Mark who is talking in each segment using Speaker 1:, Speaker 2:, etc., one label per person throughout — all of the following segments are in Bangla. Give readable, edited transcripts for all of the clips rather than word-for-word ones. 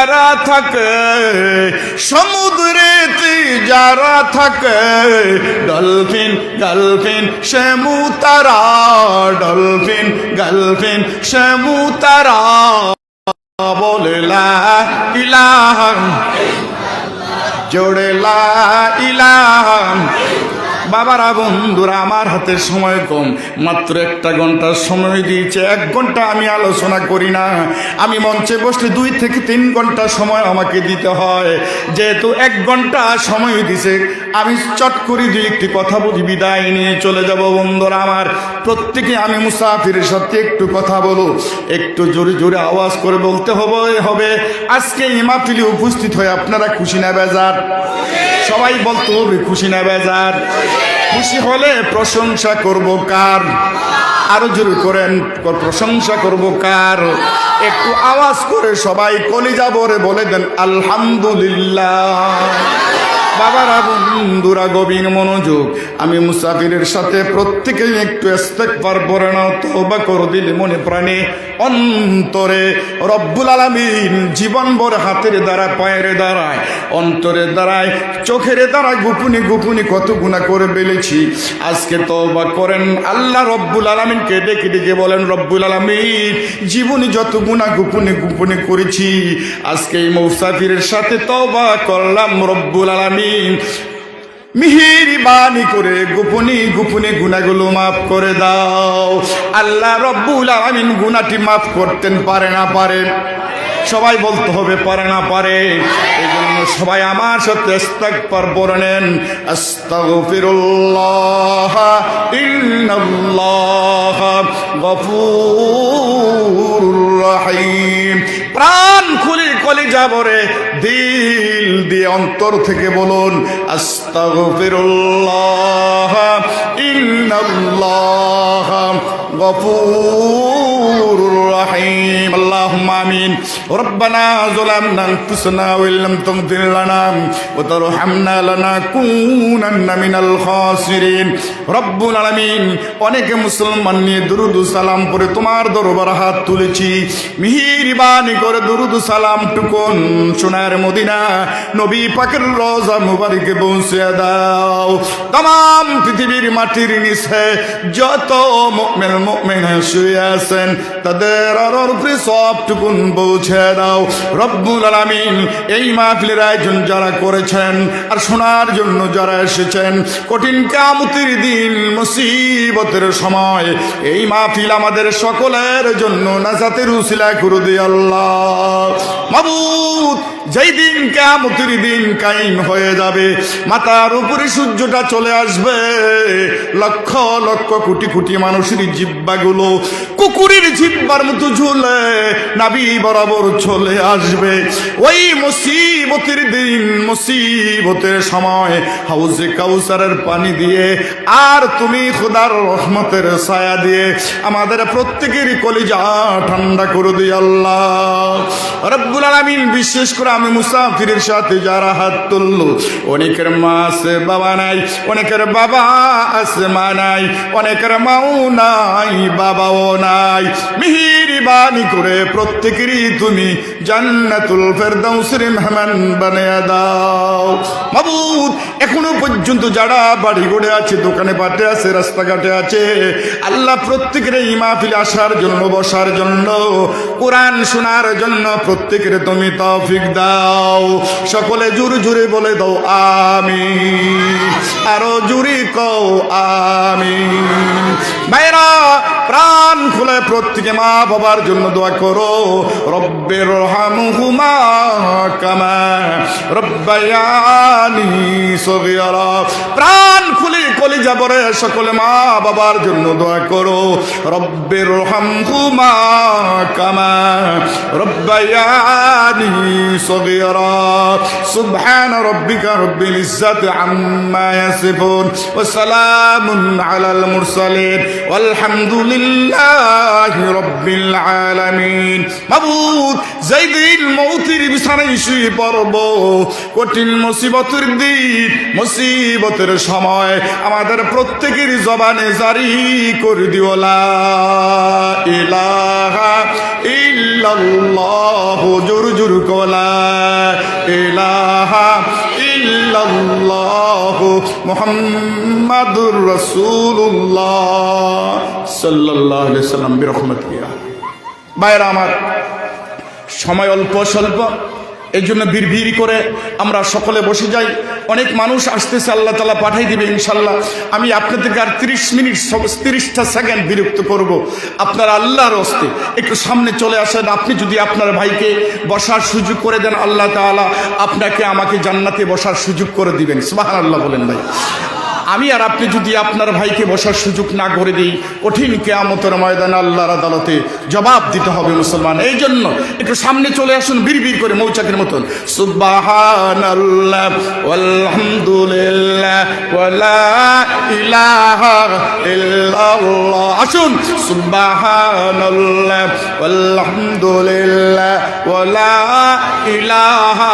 Speaker 1: যারা থাকে, সমুদ্রেতে যারা থাকে, ডলফিন গালফিন শ্যামু তারা, ডলফিন গালফিন শ্যামু তারা, বলে লা ইলাহা, জোড়ে লা ইলাহা। বাবারা, বন্ধুরা, আমার হাতে সময় কম, মাত্র 1 ঘন্টার সময় দিয়েছে। 1 ঘন্টা আমি আলোচনা করি না, আমি মঞ্চে বসলে 2 থেকে 3 ঘন্টা সময় আমাকে দিতে হয়। যেহেতু 1 ঘন্টা সময় দিছে, আমি চট করে 2-1টি কথা বলি, বিদায় নিয়ে চলে যাব। বন্ধুরা আমার, প্রত্যেকে আমি মুসাফিরের সাথে একটু কথা বলো, একটু জোরে জোরে আওয়াজ করে বলতে হবে। আজকে এই মাহফিলে উপস্থিত হয়ে আপনারা খুশি না বেজার? সবাই বলতে হবে খুশি না বেজার? খুশি হলে প্রশংসা করব কার? আরো জোরে করেন, প্রশংসা করব কার? একটু আওয়াজ করে সবাই কলিজা ভরে বলে দেন আলহামদুলিল্লাহ। বাবারা, বন্ধুরা, গভীর মনোযোগ। আমি মুসাফিরের সাথে প্রত্যেকেই একটু ইস্তেগফার পড়ে নাও, তওবা করে দিলে মনে প্রাণে অন্তরে রব্বুল আলামিন জীবন ভর হাতের দ্বারা, পায়ের দ্বারায়, অন্তরের দ্বারায়, চোখের দ্বারায় গোপনে গোপনে কত গুনাহ করে ফেলেছি। আজকে তওবা করেন, আল্লাহ রব্বুল আলামিনকে ডেকে ডেকে বলেন, রব্বুল আলামিন জীবনে যত গুনাহ গোপনে গোপনে করেছি, আজকে এই মুসাফিরের সাথে তওবা করলাম, রব্বুল আলামিন মেহেরবানি করে গোপনে গোপনে গুনাহগুলো মাফ করে দাও। আল্লাহ রব্বুল আলামিন গুনাহটি মাফ করতেন, পারে না পারে? সবাই বলতে হবে পারে না পারে? এই জন্য সবাই আমার সাথে ইস্তেগফার পড়ে নেন, আস্তাগফিরুল্লাহ ইন্নাল্লাহ গফুরুর রহিম। প্রাণ খুলে কলিজা ভরে দিল দিয়ে অন্তর থেকে বলুন আস্তাগফিরুল্লাহ ইন্নাল্লাহ গফুরুর রহিম। আল্লাহুম্মা আমিন। রব্বানা যালামনা আনফুসানা ওয়া ইল্লাম তাগফির লানা ওয়া তারহামনা লানাকুনান্না মিনাল খাসিরিন। রব্বুল আলামিন, অনেকে মুসলমান নিয়ে দুরুদ সালাম পড়ে তোমার দরবারে হাত তুলেছি, মেহেরবানি করে দুরুদ সালাম টুকুন সোনার মদিনা নবী পাকের রওজা মুবারকে পৌঁছে দাও। तमाम পৃথিবীর মাটির নিচে যত মুমিন মুমিনা শুয়ে আছেন, তাদের উপরে সবটুকুন পৌঁছে দাও। রব্বুল আলামিন, এই মাহফিলের আয়োজন যারা করেছেন আর শোনার জন্য যারা এসেছেন, কঠিন কিয়ামতের দিন মুসিবতের সময় এই মাহফিল আমাদের সকলের জন্য নাজাতের উসিলা করে দিও আল্লাহ। মাবুদ, যেই দিন কিয়ামতের দিন কায়েম হয়ে যাবে, মাথার উপরে সূর্যটা চলে আসবে, লক্ষ লক্ষ কোটি কোটি মানুষের জিহ্বাগুলো কুকুরের জিহ্বার মতো ঝুলে নাভি বরাবর চলে আসবে। ওই মুসিবতের দিন, মুসিবতের সময় হাউজে কাউসারের পানি দিয়ে আর তুমি খোদার রহমতের ছায়া দিয়ে আমাদের প্রত্যেকের কলিজা ঠান্ডা করে দিও আল্লাহ রব্বুল আলামিন। বিশেষ করে আমি মুসাফিরের সাথে যারা হাত তুললো, অনেকের মা আছে বাবা নাই, অনেকের বাবা আছে মা নাই, অনেকের মাও নাই বাবাও নাই, মেহেরবানি করে প্রত্যেকেরই তুমি জান্নাতুল ফেরদাউসের মেহমান বানিয়ে দাও। মাবুদ, এখনো পর্যন্ত যারা বাড়ি গড়ে আছে, দোকানে পাটে আছে, রাস্তাঘাটে আছে, আল্লাহ প্রত্যেকের এই মাহফিলে আসার জন্য, বসার জন্য, কোরআন শোনার জন্য প্রত্যেকের তুমি তৌফিক দাও। সকলে জোরে জোরে বলে দাও আমিন, আরো জোরে কও আমিন। ভাইরা, প্রাণ খুলে প্রত্যেকে মা বাবার জন্য দোয়া করো, রব্বির রহমহুমা কামা রব্বায়ানি সগীরা। প্রাণ খুলে কলিজা ভরে সকলে মা বাবার জন্য দোয়া করো, রব্বির রহমহুমা কামা রব্বায়ানি সগীরা। সুবহান রাব্বিকা রব্বিল ইজ্জাতি আম্মা ইয়াসিফুন ওয়া সালামুন আলাল মুরসালিন ওয়ালহামদুলিল্লাহি রাব্বিল আলামিন। মাবুদ, যেই দিন মৌতের বিছানায় শুয়ে পড়ব, কঠিন মুসিবতের দিন, মুসিবতের সময় আমাদের প্রত্যেকের জবানে জারি করে দিও লা ইলাহা ইল্লাল্লাহ, জোর জোর লা ইলাহা ইল্লাল্লাহ মুহাম্মাদুর রাসূলুল্লাহ সাল্লাল্লাহু আলাইহি সাল্লাম বিরহমাতিহি। ভাইরা আমার, সময় অল্প স্বল্প, এই জন্য ভিড় করে আমরা সকলে বসে যাই। অনেক মানুষ আসতেছে, আল্লাহ তাআলা পাঠাই দিবে ইনশাল্লাহ। আমি আপনাদেরকে আর 30 মিনিট 30টা সেকেন্ড বিরক্ত করব। আপনার আল্লাহর হস্তে একটু সামনে চলে আসেন। আপনি যদি আপনার ভাইকে বসার সুযোগ করে দেন, আল্লাহ তাআলা আপনাকে আমাকে জান্নাতে বসার সুযোগ করে দিবেন। সুবহানাল্লাহ বলেন ভাই। আমি আর আপনি যদি আপনার ভাইকে বসার সুযোগ না করে দিই, কঠিন কিয়ামতের ময়দানে আল্লাহর আদালতে জবাব দিতে হবে মুসলমান। এই জন্য একটু সামনে চলে আসুন বিড় করে মৌচাকের মতন। সুবহানাল্লাহ ওয়ালহামদুলিল্লাহ ওয়ালা ইলাহা ইল্লাল্লাহ। আসুন, সুবহানাল্লাহ ওয়ালহামদুলিল্লাহ ওয়ালা ইলাহা,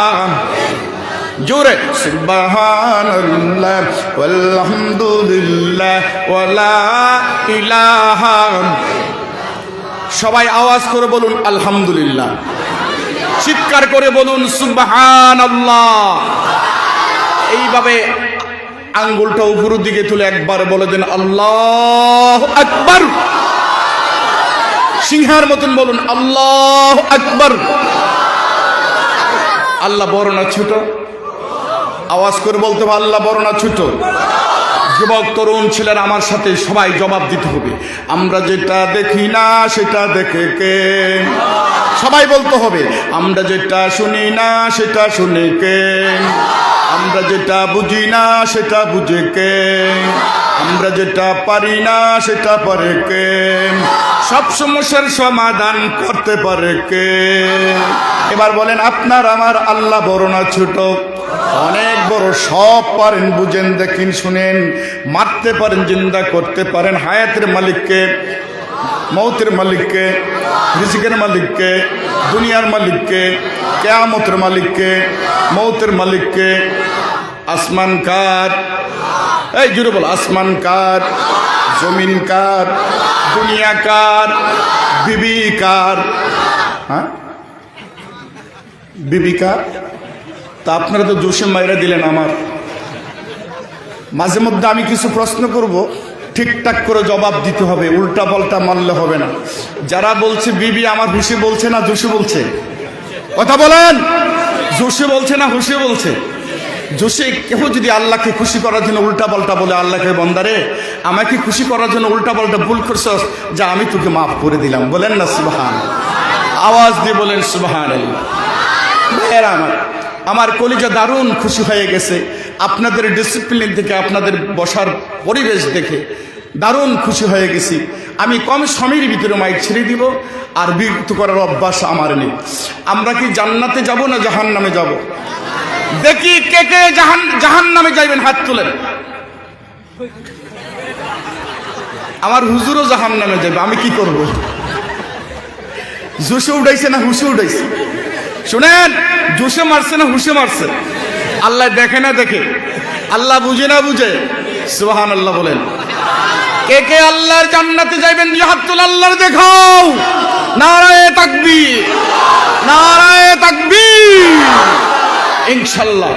Speaker 1: জোরে সুবহানাল্লাহ ওয়ালহামদুলিল্লাহ ওয়ালা ইলাহা। সবাই আওয়াজ করে বলুন আলহামদুলিল্লাহ, চিৎকার করে বলুন সুবহানাল্লাহ। এইভাবে আঙ্গুলটা উপরের দিকে তুলে একবার বলে দেন আল্লাহু আকবার। সিংহের মতন বলুন আল্লাহু আকবার। আল্লাহ বড় না ছোট? আওয়াজ করে বলতে হবে আল্লাহ বড় না ছোট? যুবক তরুণ ছেলেরা আমার সাথে সবাই জবাব দিতে হবে। আমরা যেটা দেখি না সেটা দেখে কে? সবাই বলতে হবে। আমরা যেটা শুনি না সেটা শুনে কে? আমরা যেটা বুঝি না সেটা বুঝে কে? আমরা যেটা পারি না সেটা পারে কে? সব সমস্যার সমাধান করতে পারে কে? এবার বলেন, আপনার আমার আল্লাহ বড় না ছোট? অনেক বড়। সব পারেন, বুঝেন, দেখেন, শুনেন। মারতে পারেন, জিন্দা করতে পারেন। হায়াতের মালিককে, মৌতের মালিককে, রিজিকের মালিককে, দুনিয়ার মালিককে, কিয়ামতের মালিককে, মৌতের মালিককে। আসমান কার? এই জুড়ে বল, আসমান কার? জমিন কার? দুনিয়া কার? বিবি কার? হ্যাঁ, বিবি কার? তা আপনারা তো জোশে মাইরা দিলেন আমার। মাঝে মধ্যে আমি কিছু প্রশ্ন করব, ঠিকঠাক করে জবাব দিতে হবে, উল্টা পাল্টা মানলে হবে না। যারা বলছে বিবি, আমার হুশে বলছে না জোশে বলছে? কথা বলেন, জোশে বলছে না হুশে বলছে? জোশে। কেউ যদি আল্লাহকে খুশি করার জন্য উল্টা পাল্টা বলে, আল্লাহকে বন্দারে আমাকে খুশি করার জন্য উল্টা পাল্টা ভুল করছস, যা আমি তোকে মাফ করে দিলাম। বলেন না সুবহান? আওয়াজ দিয়ে বলেন সুবহানাল্লাহ। ভাইয়েরা আমার কলিজা দারুণ খুশি হয়ে গেছে আপনাদের ডিসিপ্লিন থেকে, আপনাদের বসার পরিবেশ দেখে দারুণ খুশি হয়ে গেছি। আমি কম সময়ের ভিতরে মাইক ছেড়ে দিব, আর বিরক্ত করার অভ্যাস আমার নেই। আমরা কি জান্নাতে যাব না জাহান্নামে যাব? দেখি কে কে জাহান্নামে যাইবেন, হাত তুলেন। আমার হুজুরও জাহান্নামে যাবে, আমি কি করব? জোশে উঠাইছে না হুশে উঠাইছে? শুনেন, জোশে মারছে না হুশে মারছে? আল্লাহ দেখে না দেখে? আল্লাহ বুঝে না বুঝে? সুবহানাল্লাহ বলেন। কে কে আল্লাহর জান্নাতে যাইবেন, হাত তুলে আল্লাহর দেখাও। নারায়ে তাকবীর, নারায়ে তাকবীর। ইনশাআল্লাহ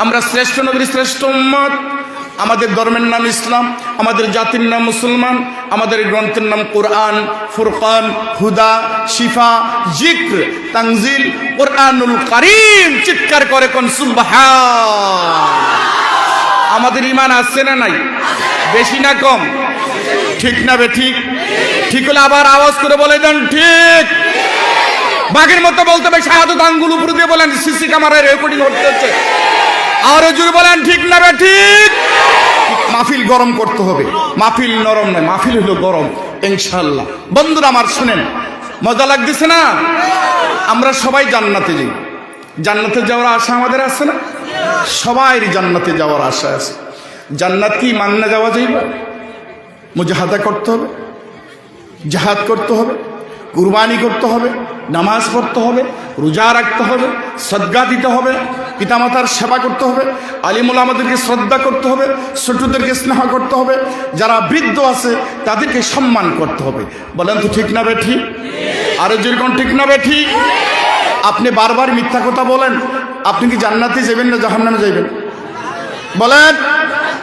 Speaker 1: আমরা শ্রেষ্ঠ নবীর শ্রেষ্ঠ উম্মত। আমাদের ধর্মের নাম ইসলাম, আমাদের জাতির নাম মুসলমান, আমাদের গ্রন্থের নাম কোরআন, ফুরকান, হুদা, শিফা, জিক্র, তানজিল, কোরআনুল কারীম। চিৎকার করে কোন সুবহান। আমাদের ঈমান আছে না নাই? বেশি না কম? ঠিক না বেঠিক? ঠিক হলে আবার আওয়াজ করে বলে দেন ঠিক। বাঘের মতো বলতে হবে, শাহাদাত আঙ্গুল উপরে দিয়ে বলেন, সিসি ক্যামেরায় রেকর্ডিং হচ্ছে। আরো জোরে বলেন ঠিক না বেঠিক? মাহফিল গরম করতে হবে, মাহফিল নরম নয়, মাহফিল হলো গরম ইনশাআল্লাহ। বন্ধুরা আমার শুনেন, মজা লাগতেছে না? আমরা সবাই জান্নাতে যাই। জান্নাতে যাওয়ার আশা আমাদের আছে না? সবাইরই জান্নাতে যাওয়ার আশা আছে। জান্নাত কি মান্না যাওয়া যাইবে? মুজাহাদা করতে হবে, জাহাদ করতে হবে, কুরবানি করতে হবে, নামাজ পড়তে হবে, রোজা রাখতে হবে, সদকা দিতে হবে, পিতামাতার সেবা করতে হবে, আলিমুল আমাদেরকে শ্রদ্ধা করতে হবে, ছোটদেরকে স্নেহ করতে হবে, যারা বৃদ্ধ আছে তাদেরকে সম্মান করতে হবে। বলেন তো ঠিক না বেঠি? আরো যেরকম ঠিক না বেঠি? আপনি বারবার মিথ্যা কথা বলেন, আপনি কি জান্নাতে যাবেন না জাহান্নামে যাবেন? বলেন।